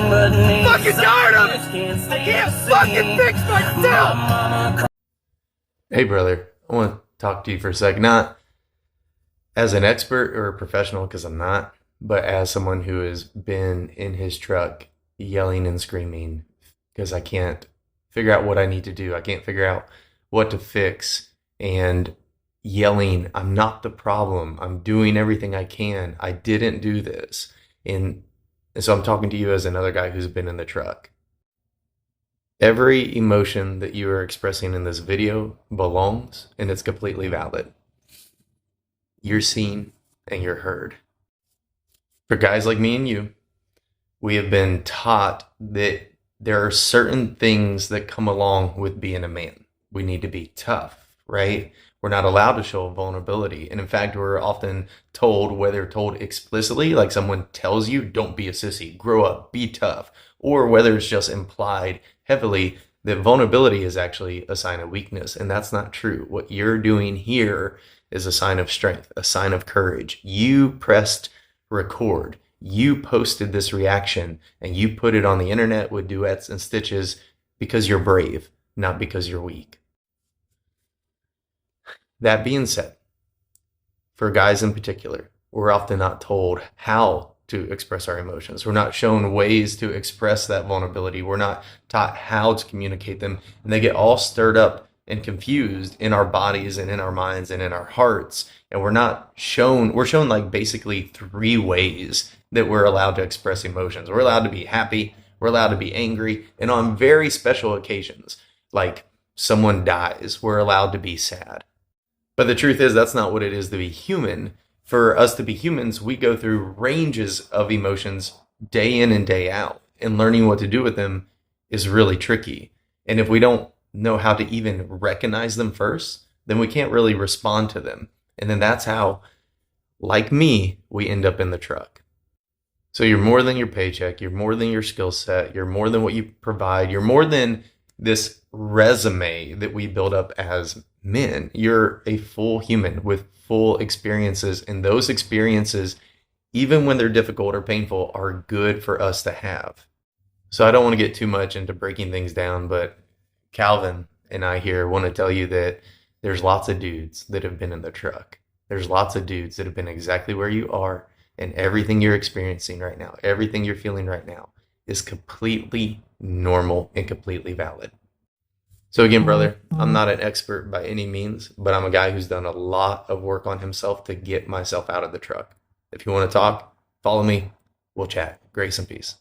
fucking tired of it. I can't fucking fix myself. Hey, brother, I want to talk to you for a sec. Not as an expert or a professional, because I'm not, but as someone who has been in his truck yelling and screaming because I can't figure out what I need to do. I can't figure out what to fix, and yelling, I'm not the problem. I'm doing everything I can. I didn't do this. And so I'm talking to you as another guy who's been in the truck. Every emotion that you are expressing in this video belongs, and it's completely valid. You're seen and you're heard. For guys like me and you, we have been taught that there are certain things that come along with being a man. We need to be tough, right? We're not allowed to show vulnerability. And in fact, we're often told, whether told explicitly, like someone tells you, don't be a sissy, grow up, be tough, or whether it's just implied heavily that vulnerability is actually a sign of weakness. And that's not true. What you're doing here is a sign of strength, a sign of courage. You pressed record. You posted this reaction and you put it on the internet with duets and stitches because you're brave, not because you're weak. That being said, for guys in particular, we're often not told how to express our emotions. We're not shown ways to express that vulnerability. We're not taught how to communicate them. And they get all stirred up and confused in our bodies and in our minds and in our hearts. And we're shown like basically 3 ways that we're allowed to express emotions. We're allowed to be happy, we're allowed to be angry, and on very special occasions, like someone dies, we're allowed to be sad. But the truth is, that's not what it is to be human. For us to be humans, we go through ranges of emotions day in and day out, and learning what to do with them is really tricky. And if we don't know how to even recognize them first, then we can't really respond to them. And then that's how, like me, we end up in the truck. So you're more than your paycheck, you're more than your skill set, you're more than what you provide, you're more than this resume that we build up as men. You're a full human with full experiences, and those experiences, even when they're difficult or painful, are good for us to have. So I don't want to get too much into breaking things down, but Calvin and I here want to tell you that there's lots of dudes that have been in the truck. There's lots of dudes that have been exactly where you are, and everything you're experiencing right now, everything you're feeling right now is completely normal and completely valid. So again, brother, I'm not an expert by any means, but I'm a guy who's done a lot of work on himself to get myself out of the truck. If you want to talk, follow me. We'll chat. Grace and peace.